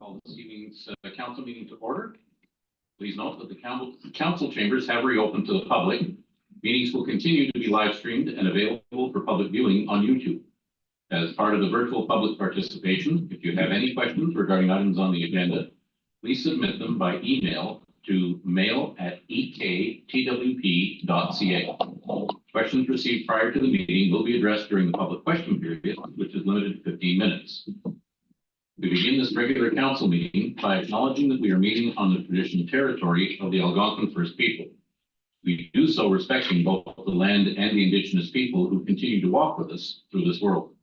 Call this evening's council meeting to order. Please note that the council chambers have reopened to the public. Meetings will continue to be live streamed and available for public viewing on YouTube. As part of the virtual public participation, if you have any questions regarding items on the agenda, please submit them by email to mail@ektwp.ca. Questions received prior to the meeting will be addressed during the public question period, which is limited to 15 minutes. We begin this regular council meeting by acknowledging that we are meeting on the traditional territory of the Algonquin First People. We do so respecting both the land and the Indigenous people who continue to walk with us through this world.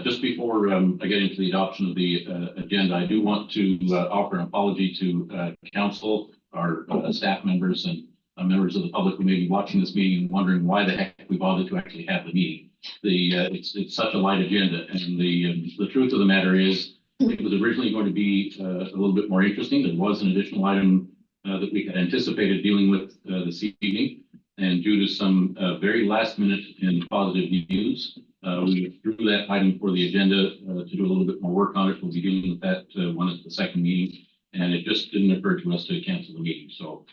Just before I get into the adoption of the agenda, I do want to offer an apology to council, our staff members, and members of the public who may be watching this meeting and wondering why the heck we bothered to actually have the meeting. It's such a light agenda, and the truth of the matter is it was originally going to be a little bit more interesting. There was an additional item that we had anticipated dealing with this evening, and due to some very last minute and positive news, we withdrew that item for the agenda to do a little bit more work on it. We'll be dealing with that one at the second meeting, and it just didn't occur to us to cancel the meeting. So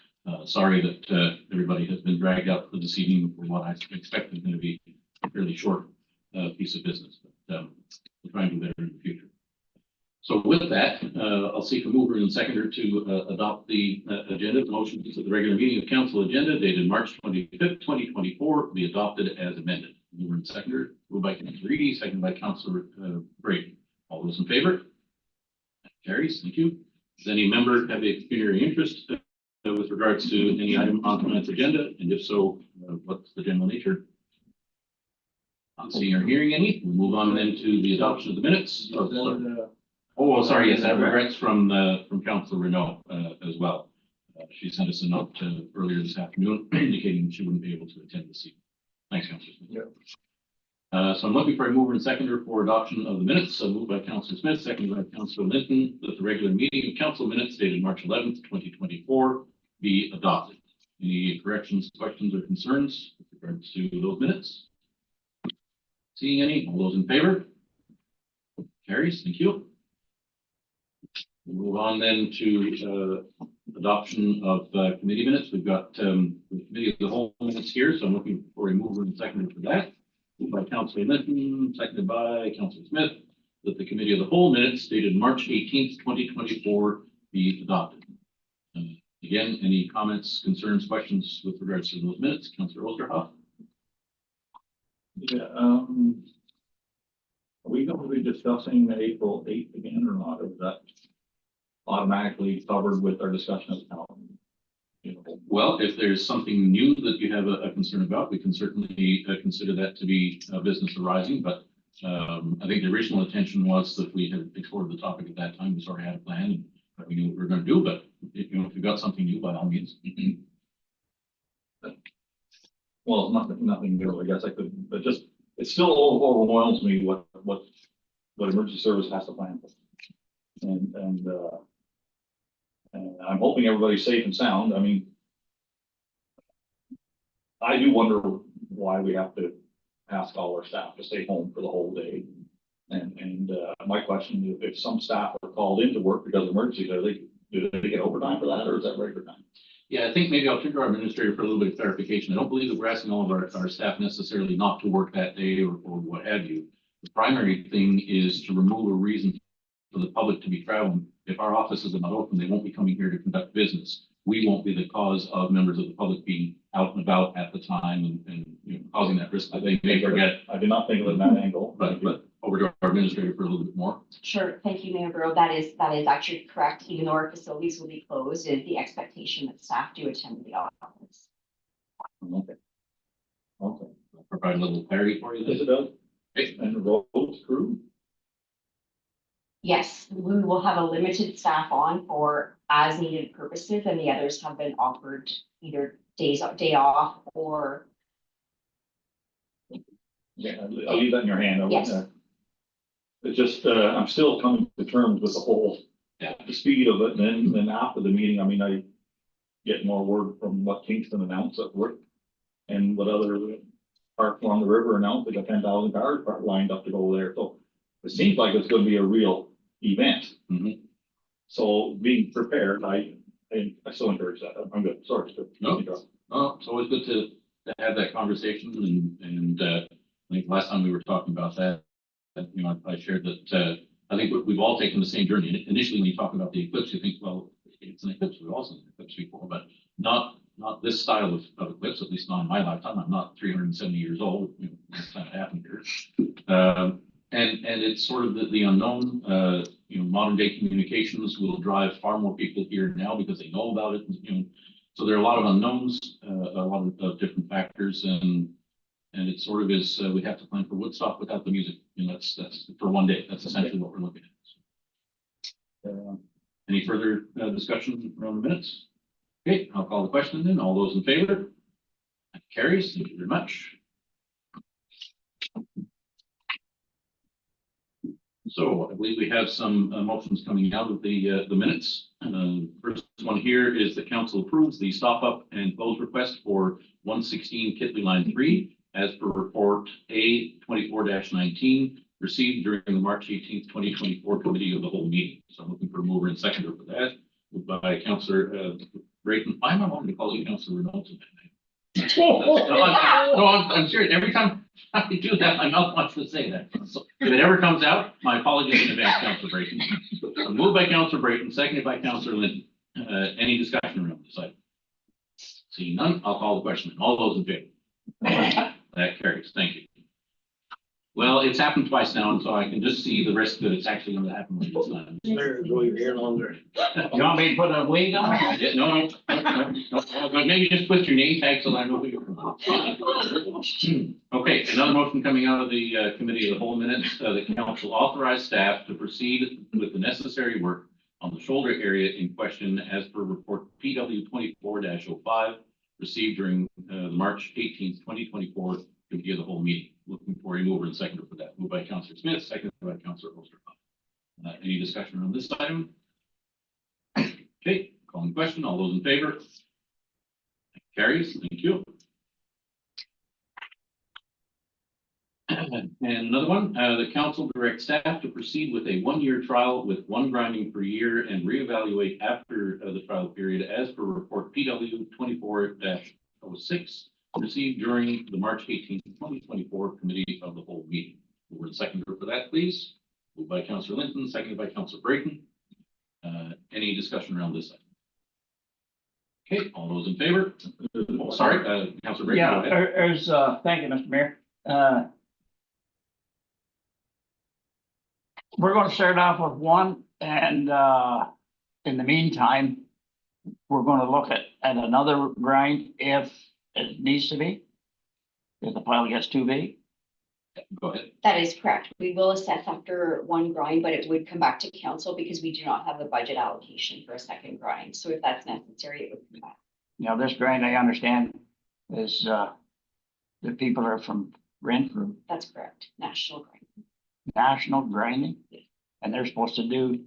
sorry that everybody has been dragged out for this evening for what I expect is going to be a fairly short piece of business, but we'll try and do better in the future. So with that, I'll seek a mover and seconder to adopt the agenda. The motion is that the regular meeting of council agenda dated March 25th, 2024 be adopted as amended. Mover and seconder, moved by Councilor Reedy, seconded by Councilor Brady. All those in favor? That carries. Thank you. Does any member have a pecuniary interest with regards to any item on tonight's agenda? And if so, what's the general nature? Not seeing or hearing any. We'll move on then to the adoption of the minutes. Oh, sorry. Yes, I have regrets from Councilor Renault as well. She sent us a note earlier this afternoon indicating she wouldn't be able to attend this evening. Thanks, Councilor Smith. Yeah. So I'm looking for a mover and seconder for adoption of the minutes. So moved by Councilor Smith, seconded by Councilor Linton, that the regular meeting of council minutes dated March 11th, 2024 be adopted. Any corrections, questions, or concerns with regards to those minutes? Seeing any? All those in favor? Carries. Thank you. We'll move on then to adoption of committee minutes. We've got the committee of the whole minutes here, so I'm looking for a mover and seconder for that. Moved by Councilor Linton, seconded by Councilor Smith, that the committee of the whole minutes dated March 18th, 2024 be adopted. Again, any comments, concerns, questions with regards to those minutes? Councilor Osterhoff? Yeah, are we going to be discussing April 8th again or not? Or is that automatically covered with our discussion of how? Well, if there's something new that you have a concern about, we can certainly consider that to be a business arising. But I think the original intention was that we had explored the topic at that time. We sort of had a plan and we knew what we were going to do. But if you've got something new, by all means. Well, nothing new. I guess I could, but just it still overwhelms me what emergency service has to plan for, and I'm hoping everybody's safe and sound. I mean, I do wonder why we have to ask all our staff to stay home for the whole day. And my question is, if some staff are called into work because of emergencies, do they get overtime for that, or is that regular time? Yeah, I think maybe I'll turn to our administrator for a little bit of clarification. I don't believe that we're asking all of our staff necessarily not to work that day or what have you. The primary thing is to remove a reason for the public to be traveling. If our offices are not open, they won't be coming here to conduct business. We won't be the cause of members of the public being out and about at the time and causing that risk that they may forget. I did not think of it in that angle. But over to our administrator for a little bit more. Sure. Thank you, Mayor Burrow. That is actually correct. Even though our facilities will be closed, it is the expectation that staff do attend the office. Okay. I'll provide a little clarity for you. Yes, it does. Okay. And the roads crew? Yes, we will have a limited staff on for as needed purposes, and the others have been offered either day off or. Yeah, I'll leave that in your hand. Yes. It's just, I'm still coming to terms with the whole, the speed of it. And then after the meeting, I mean, I get more word from what Kingston announced at work and what other parks along the river announced. They got 10,000 cars lined up to go there. So it seems like it's going to be a real event. Mhm. So being prepared, I so encourage that. I'm good. Sorry. No. Oh, it's always good to have that conversation and I think last time we were talking about that, I shared that, I think we've all taken the same journey. Initially, when you talk about the eclipse, you think, well, it's an eclipse. We've all seen an eclipse before, but not this style of eclipse, at least not in my lifetime. I'm not 370 years old. This time it happened here. And it's sort of the unknown, modern day communications will drive far more people here now because they know about it. So there are a lot of unknowns, a lot of different factors, and it sort of is, we have to plan for Woodstock without the music. That's for one day. That's essentially what we're looking at. Any further discussion around the minutes? Okay, I'll call the question then. All those in favor? That carries. Thank you very much. So I believe we have some motions coming out of the minutes. First one here is the council approves the stop up and close request for 116 Kitley Line 3 as per report A 24-19 received during the March 18th, 2024 committee of the whole meeting. So I'm looking for a mover and seconder for that. Moved by Councillor Brayton. Why am I wanting to call you Councillor Renault? No, I'm serious. Every time I do that, my mouth wants to say that. So if it ever comes out, my apologies in advance, Councillor Brayton. So moved by Councillor Brayton, seconded by Councillor Linton. Any discussion around this item? Seeing none, I'll call the question. All those in favor? That carries. Thank you. Well, it's happened twice now, and so I can just see the risk that it's actually going to happen this time. There, go here longer. You want me to put a wig on? Yeah, no, but maybe just put your name tag so that I know who you're from. Okay, another motion coming out of the committee of the whole minutes, the council authorized staff to proceed with the necessary work on the shoulder area in question as per report PW 24-05 received during the March 18th, 2024 committee of the whole meeting. Looking for a mover and seconder for that. Moved by Councillor Smith, seconded by Councillor Osterhoff. Any discussion on this item? Okay, calling the question. All those in favor? Carries. Thank you. And another one, the council directs staff to proceed with a one-year trial with one grinding per year and reevaluate after the trial period as per report PW 24-06 received during the March 18th, 2024 committee of the whole meeting. Mover and seconder for that, please. Moved by Councillor Linton, seconded by Councillor Brayton. Any discussion around this item? Okay, all those in favor? Oh, sorry, Councillor Brayton. Yeah, go ahead. there's, thank you, Mr. Mayor. We're going to start off with one, and in the meantime, we're going to look at another grind if it needs to be. If the pile gets too big. Go ahead. That is correct. We will assess after one grind, but it would come back to council because we do not have a budget allocation for a second grind. So if that's necessary, it would come back. Now, this grind, I understand, is the people are from Renfrew, That's correct. National grind. National Grinding, and they're supposed to do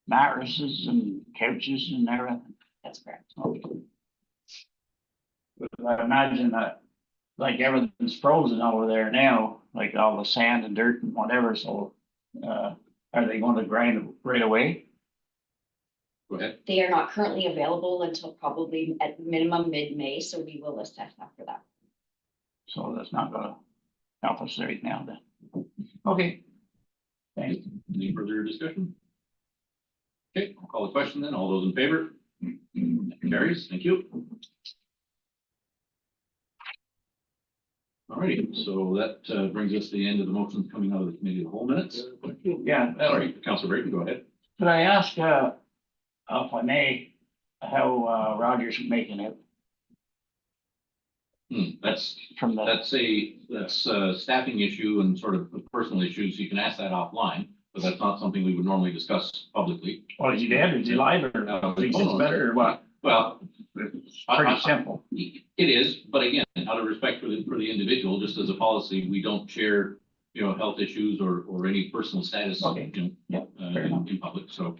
mattresses and couches and everything. That's correct. Okay. But I imagine that, like, everything's frozen over there now, like all the sand and dirt and whatever, so are they going to grind it right away? Go ahead. They are not currently available until probably at minimum mid-May, so we will assess after that. So that's not gonna help us right now then. Okay. Thanks. Any further discussion? Okay, I'll call the question then. All those in favor? That carries. Thank you. All righty, so that brings us to the end of the motions coming out of the committee of the whole minutes. Yeah, Sorry, Councillor Brayton, go ahead. could I ask, if I may, how Roger's making it That's from the, that's a staffing issue and sort of personal issues. You can ask that offline, but that's not something we would normally discuss publicly. what is he dead, is he alive, or thinks it's better, or what? Well, It's pretty simple. it is, but again, out of respect for the individual, just as a policy, we don't share, health issues or any personal status, Okay. Yep, fair enough. in public. So,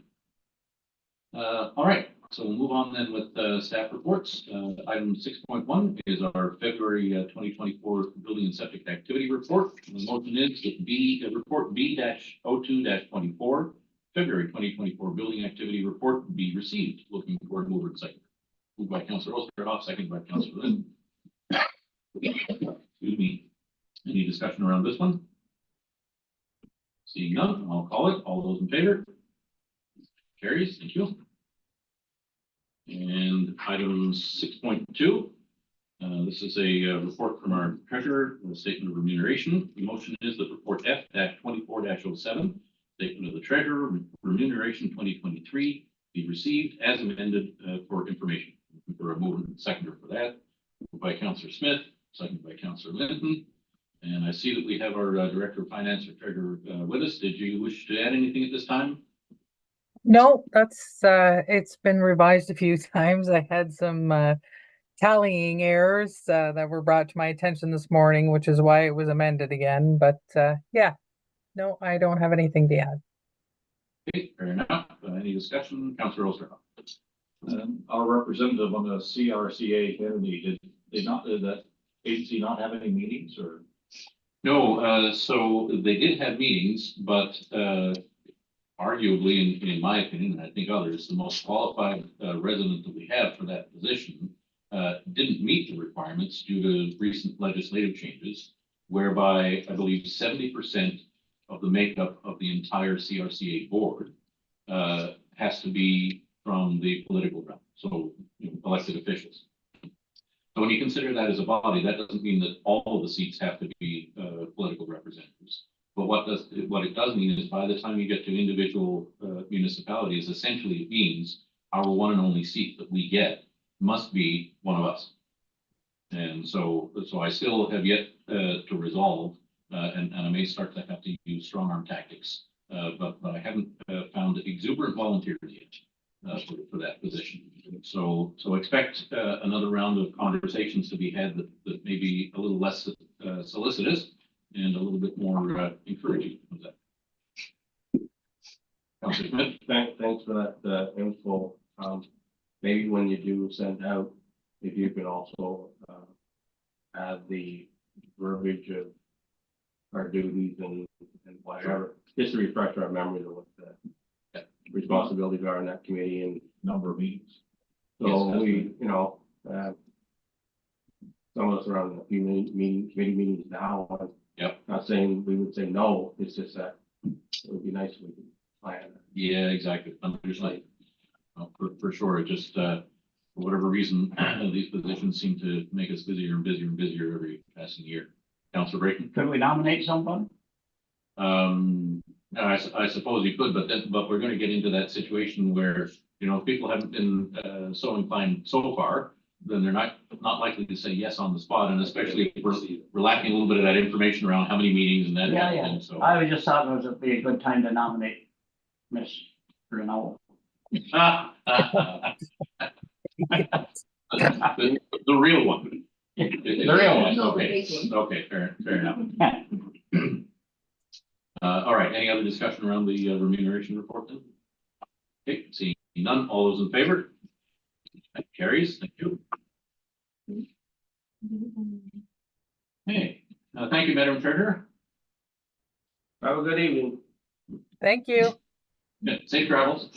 all right, so we'll move on then with staff reports. Item 6.1 is our February 2024 building and septic activity report. The motion is that report B-02-24, February 2024 building activity report be received. Looking for a mover and second. Moved by Councillor Osterhoff, seconded by Councillor Lynn. Excuse me. Any discussion around this one? Seeing none, I'll call it. All those in favor? Carries. Thank you. And item 6.2. This is a report from our treasurer, the statement of remuneration. The motion is that report F-24-07, statement of the treasurer, remuneration 2023, be received as amended for information. Looking for a mover and seconder for that. Moved by Councillor Smith, seconded by Councillor Linton. And I see that we have our Director of Finance or Treasurer with us. Did you wish to add anything at this time? No, that's it's been revised a few times. I had some tallying errors that were brought to my attention this morning, which is why it was amended again. But yeah, no, I don't have anything to add. Okay, fair enough. Any discussion? Councillor Osterhoff. Our representative on the CRCA Kennedy, did that agency not have any meetings or? No, so they did have meetings, but arguably, in my opinion, and I think others, the most qualified resident that we have for that position didn't meet the requirements due to recent legislative changes, whereby I believe 70% of the makeup of the entire CRCA board has to be from the political realm, so elected officials. So when you consider that as a body, that doesn't mean that all of the seats have to be political representatives. But what it does mean is by the time you get to individual municipalities, essentially it means our one and only seat that we get must be one of us. And so I still have yet to resolve, and I may start to have to use strong arm tactics, but I haven't found exuberant volunteers yet for that position. So expect another round of conversations to be had that may be a little less solicitous and a little bit more encouraging. Councillor Smith? Thanks for that info. Maybe when you do send out, if you could also add the verbiage of our duties and whatever, just to refresh our memory of what the responsibilities are in that committee and Number of meetings. so Yes, we, some of us are on the few committee meetings now. Yep. Not saying we would say no, it's just that it would be nice if we could plan. Yeah, exactly. Understood. For sure. It just, for whatever reason, these positions seem to make us busier and busier and busier every passing year. Councillor Brayton? Could we nominate someone? I suppose you could, but we're going to get into that situation where, if people haven't been so inclined so far, then they're not likely to say yes on the spot, and especially if we're lacking a little bit of that information around how many meetings and that. Yeah. And so. I just thought it would be a good time to nominate Miss Renault. The real one. The real one. Okay, fair enough. All right, any other discussion around the remuneration report then? Okay, seeing none, all those in favor? That carries, thank you. Okay, thank you, Madam Treasurer. Have a good evening. Thank you. Yeah, safe travels.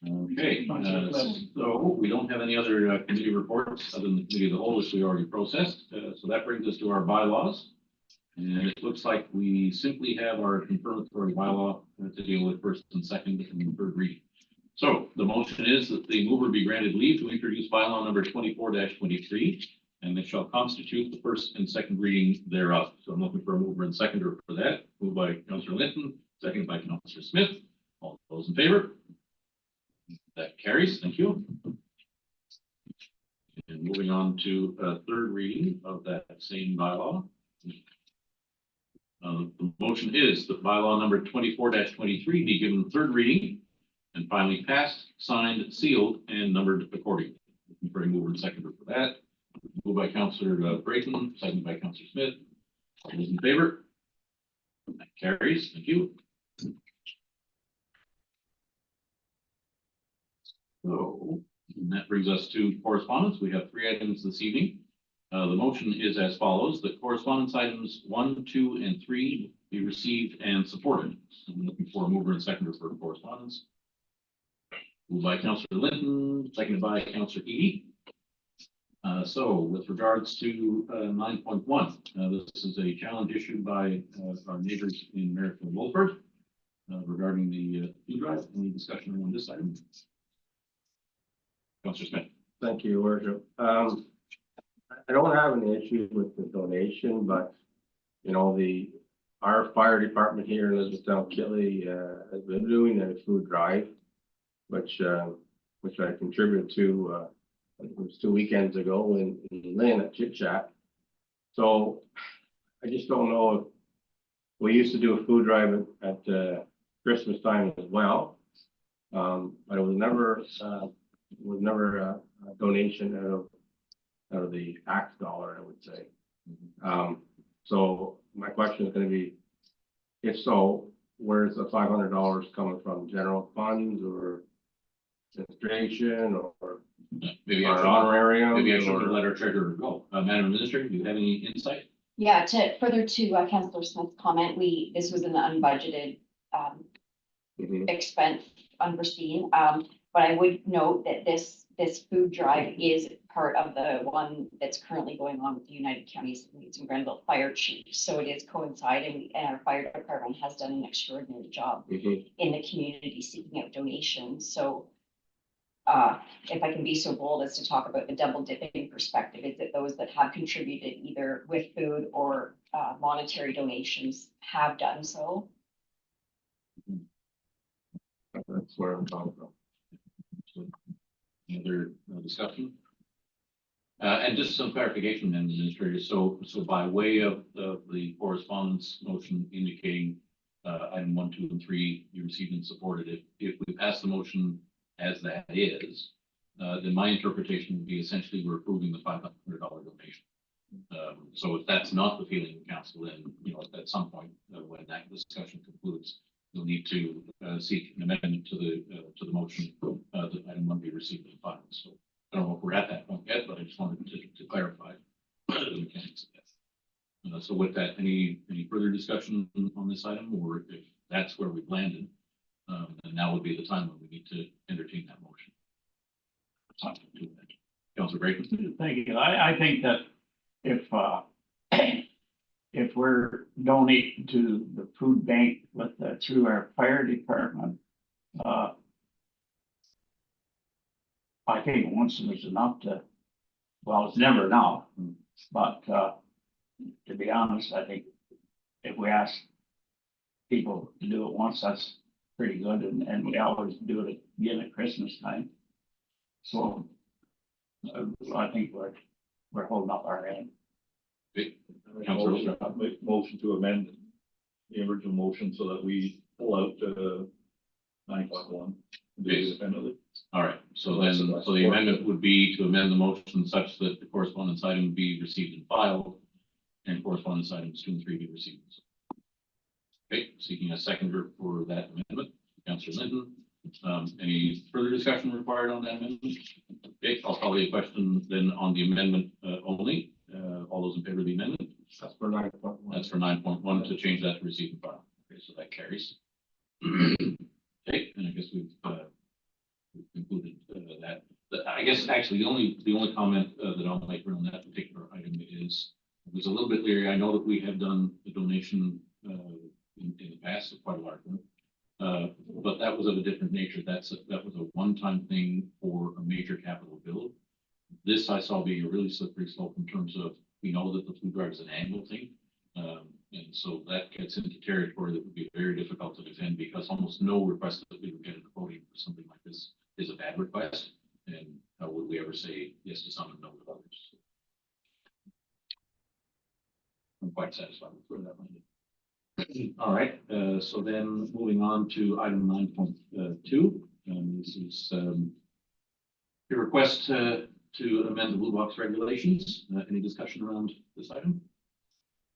Okay, so we don't have any other committee reports other than the committee of the whole, which we already processed. So that brings us to our bylaws. And it looks like we simply have our confirmatory bylaw to deal with first and second and third reading. So the motion is that the mover be granted leave to introduce bylaw number 24-23, and it shall constitute the first and second reading thereof. So I'm looking for a mover and seconder for that. Moved by Councillor Linton, seconded by Councillor Smith. All those in favor? That carries. Thank you. And moving on to a third reading of that same bylaw. The motion is that bylaw number 24-23 be given third reading and finally passed, signed, sealed, and numbered accordingly. Looking for a mover and seconder for that. Moved by Councillor Brayton, seconded by Councillor Smith. All those in favor? That carries. Thank you. So, and that brings us to correspondence. We have 3 items this evening. The motion is as follows, that correspondence items 1, 2, and 3 be received and supported. So I'm looking for a mover and seconder for correspondence. Moved by Councillor Linton, seconded by Councillor Eady. So with regards to 9.1, this is a challenge issued by our neighbors in Merritt and Wolford regarding the food drive. Any discussion on this item? Councillor Smith. Thank you, Your Worship. I don't have an issue with the donation, but you know, our fire department here in Elizabethtown-Kitley has been doing a food drive, which I contributed to. It was 2 weekends ago in Lynn at Chit Chat. So I just don't know if we used to do a food drive at Christmas time as well. But it was never a donation out of the tax dollar, I would say. So my question is going to be, if so, where's the $500 coming from? General funds or administration or Maybe I our should, honorarium? maybe I should or- let our treasurer go. Madam Administrator, do you have any insight? Yeah, to further to Councillor Smith's comment, this was an unbudgeted Mhm. expense, unforeseen. But I would note that this food drive is part of the one that's currently going on with the United Counties Leeds and Grenville Fire Chief. So it is coinciding, and our fire department has done an extraordinary job Mhm. in the community seeking out donations. So if I can be so bold as to talk about the double dipping perspective, is that those that have contributed either with food or monetary donations have done so. That's where I'm coming from. Any other discussion? And just some clarification, then, Administrator. So by way of the correspondence motion indicating item 1, 2, and 3 you received and supported it, if we pass the motion as that is, then my interpretation would be essentially we're approving the $500 donation. So if that's not the feeling of council, then, you know, at some point when that discussion concludes, you'll need to seek an amendment to the motion that item 1 be received and filed. So I don't know if we're at that point yet, but I just wanted to clarify the mechanics of that. So with that, any further discussion on this item, or if that's where we've landed, then now would be the time when we need to entertain that motion. Councilor Brayton. Thank you. I think that if we're donating to the food bank with through our fire department, I think once there's enough well, it's never enough, but to be honest, I think if we ask people to do it once, that's pretty good, and we always do it again at Christmas time. So I think we're holding up our end. Make motion to amend the original motion so that we pull out 9.1. Independently. All right, so the amendment would be to amend the motion such that the correspondence item be received and filed, and correspondence items 2 and 3 be received. Okay, seeking a seconder for that amendment, Councillor Linton. Any further discussion required on that amendment? Okay, I'll call the question then on the amendment only. All those in favor of the amendment? That's for 9.1. That's for 9.1 to change that to receive and file. Okay, so that carries. Okay, and I guess we've concluded that. I guess actually the only comment that I'll make on that particular item is it was a little bit leery. I know that we have done the donation in the past, quite a large one. But that was of a different nature. That was a one-time thing for a major capital build. This I saw being a really slippery slope in terms of, we know that the food drive is an annual thing. And so that gets into territory that would be very difficult to defend, because almost no request that we would get at the podium for something like this is a bad request. And how would we ever say yes to some and no to others? I'm quite satisfied with where that landed. All right, so then moving on to item 9.2, this is the request to amend the Blue Box regulations. Any discussion around this item?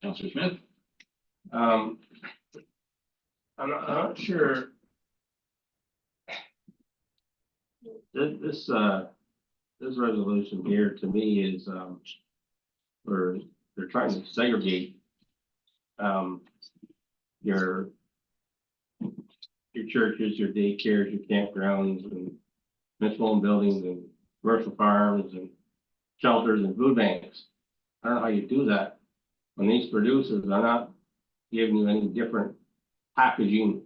Councillor Smith? I'm not sure. This resolution here to me is, they're trying to segregate, your churches, your daycares, your campgrounds, and municipal buildings, and commercial farms, and shelters, and food banks. I don't know how you do that when these producers are not giving you any different packaging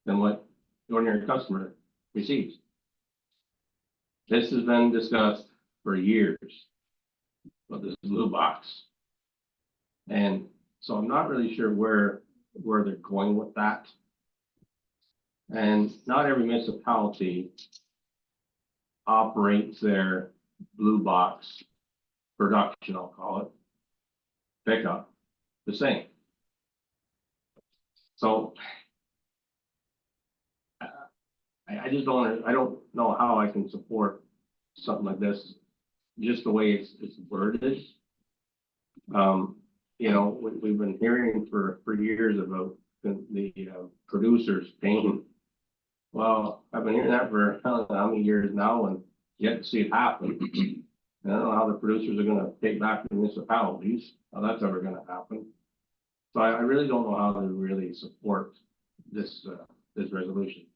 than what the ordinary customer receives. This has been discussed for years, but this blue box. And so I'm not really sure where they're going with that. And not every municipality operates their blue box production, I'll call it, pickup, the same. So I just I don't know how I can support something like this, just the way it's worded. You know, we've been hearing for years about the producers paying. Well, I've been hearing that for I don't know how many years now, and yet to see it happen. And I don't know how the producers are gonna take back the municipalities, how that's ever gonna happen. So I really don't know how to really support this, this resolution.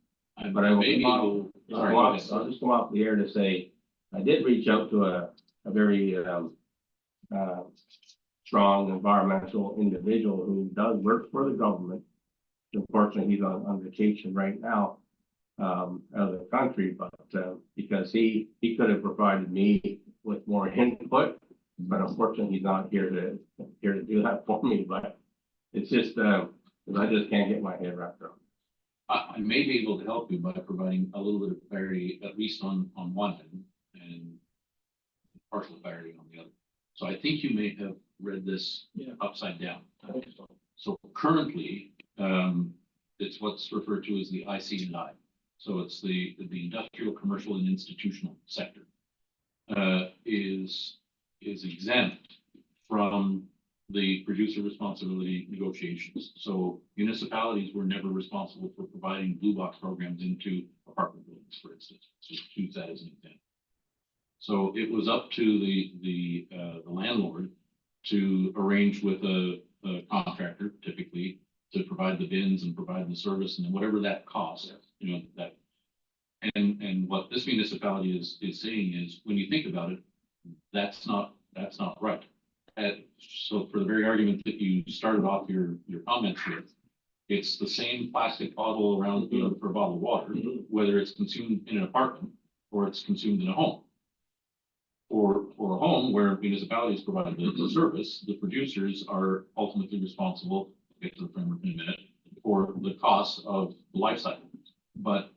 But I will Maybe I'll just come off the air to say, I did reach out to a very, strong environmental individual who does work for the government. Unfortunately, he's on vacation right now, out of the country, but, because he could have provided me with more input, but unfortunately, he's not here to do that for me, but it's just, because I just can't get my head wrapped around. I may be able to help you by providing a little bit of clarity, at least on one end, and partial clarity on the other. So I think you may have read this upside down. So currently, it's what's referred to as the IC&I. So it's the industrial, commercial, and institutional sector is exempt from the producer responsibility negotiations. So municipalities were never responsible for providing blue box programs into apartment buildings, for instance. So use that as an example. So it was up to the landlord to arrange with a contractor, typically, to provide the bins and provide the service and whatever that costs. You know that. And what this municipality is saying is, when you think about it, that's not right. So for the very argument that you started off your comments with, it's the same plastic bottle around for a bottle of water, whether it's consumed in an apartment or it's consumed in a home. For a home where municipalities provide the service, the producers are ultimately responsible, I'll get to the framework in a minute, for the cost of the life cycle. But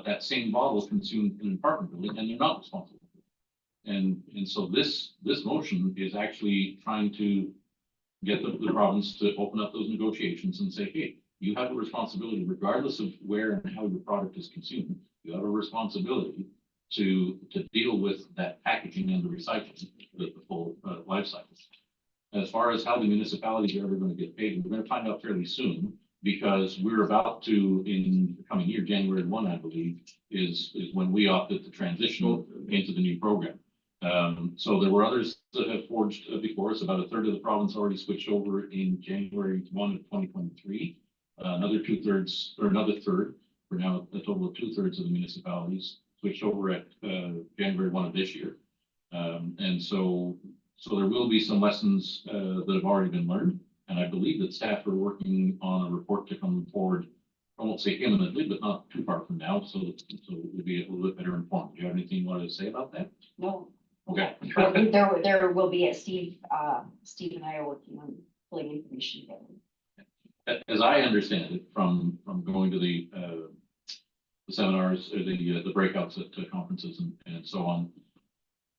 that same bottle is consumed in an apartment building and they're not responsible. And so this motion is actually trying to get the province to open up those negotiations and say, hey, you have a responsibility, regardless of where and how your product is consumed, you have a responsibility to deal with that packaging and the recycling, the full life cycle. As far as how the municipalities are ever going to get paid, we're going to find out fairly soon, because we're about to, in the coming year, January 1, I believe, is when we opted to transition into the new program. So there were others that have forged before us. About a third of the province already switched over in January 1 of 2023. Another 2/3 or another third, for now a total of 2/3 of the municipalities switched over at January 1 of this year. And so there will be some lessons that have already been learned. And I believe that staff are working on a report to come forward. I won't say imminently, but not too far from now. So we'll be a little bit better informed. Do you have anything you wanted to say about that? No. Okay. There will be Steve and I are working on pulling information together. As I understand it, from going to the seminars or the breakouts at conferences and so on,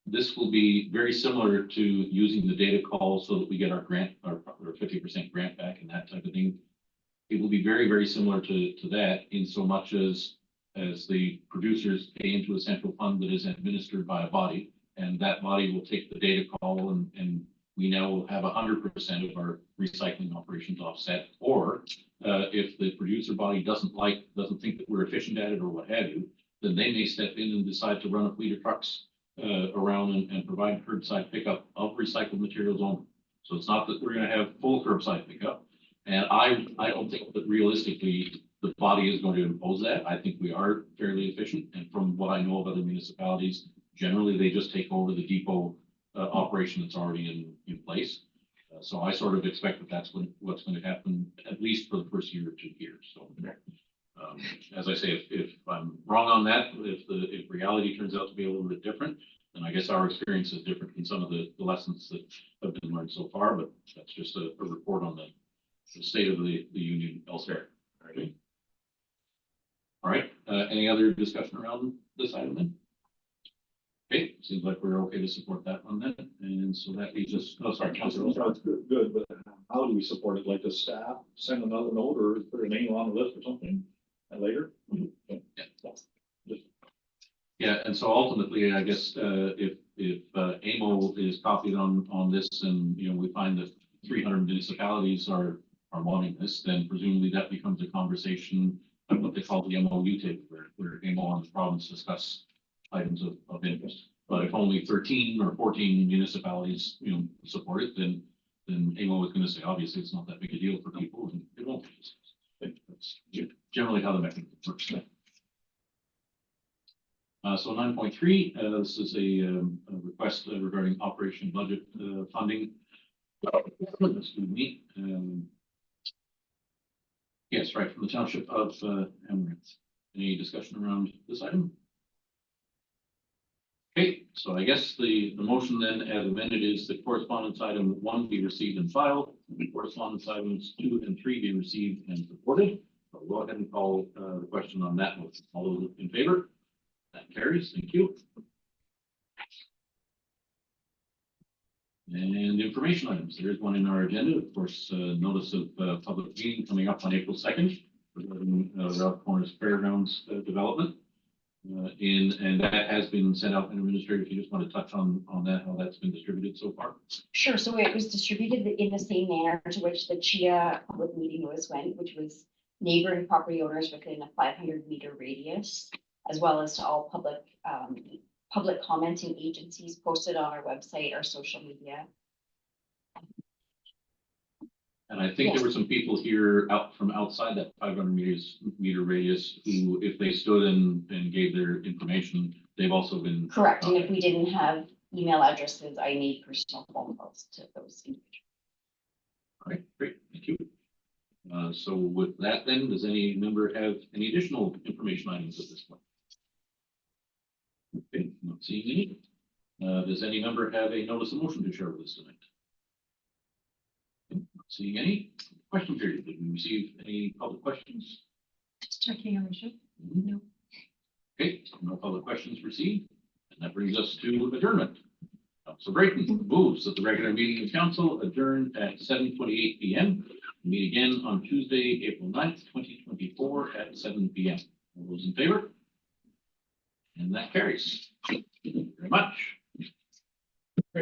this will be very similar to using the data call so that we get our grant, our 50% grant back and that type of thing. It will be very, very similar to that, in so much as the producers pay into a central fund that is administered by a body, and that body will take the data call, and we now will have 100% of our recycling operations offset. Or if the producer body doesn't think that we're efficient at it or what have you, then they may step in and decide to run a fleet of trucks around and provide curbside pickup of recycled materials only. So it's not that we're gonna have full curbside pickup. And I don't think that realistically, the body is going to impose that. I think we are fairly efficient. And from what I know of other municipalities, generally, they just take over the depot operation that's already in place. So I sort of expect that that's what's going to happen, at least for the first year or 2 years. So as I say, if I'm wrong on that, if reality turns out to be a little bit different, then I guess our experience is different than some of the lessons that have been learned so far. But that's just a report on the state of the union elsewhere. All right, any other discussion around this item then? Okay, seems like we're okay to support that one then, and so that leaves us, oh, sorry, Councilor. Sounds good, but how do we support it? Like the staff send another note or put a name on the list or something later? Yeah, and so ultimately, I guess, if AMO is copied on this and, you know, we find that 300 municipalities are wanting this, then presumably that becomes a conversation of what they call the MOU table, where AMO and the province discuss items of interest. But if only 13 or 14 municipalities, you know, support it, then AMO is going to say, obviously, it's not that big a deal for people, and it won't be. That's generally how the mechanism works. So 9.3, this is a request regarding operation budget funding. Excuse me. Yes, right, from the Township of Elizabethtown. Any discussion around this item? Okay, so I guess the motion then as amended is that correspondence item 1 be received and filed, and correspondence items 2 and 3 be received and supported. So we'll go ahead and call the question on that motion. All those in favor? That carries, thank you. And information items, there is one in our agenda, of course, notice of public meeting coming up on April 2nd, regarding Ralph Corners Fairgrounds development. And that has been sent out, and Administrator, if you just want to touch on that, how that's been distributed so far. Sure, so it was distributed in the same manner to which the CHIA public meeting notice went, which was neighboring property owners within a 500-meter radius, as well as to all public commenting agencies posted on our website, our social media. And I think there were some people here out from outside that 500 meter radius who, if they stood and gave their information, they've also been. Correct, and if we didn't have email addresses, I made personal phone calls to those individuals. All right, great, thank you. So with that then, does any member have any additional information items at this point? Okay, not seeing any. Does any member have a notice of motion to share with us tonight? Not seeing any. Question period. Did we receive any public questions? Just checking on the show. No. Okay, no public questions received. And that brings us to adjournment. So Brayton moves that the regular meeting of council adjourned at 7:28 p.m. Meet again on Tuesday, April 9th, 2024 at 7 p.m. All those in favor? And that carries. Thank you very much.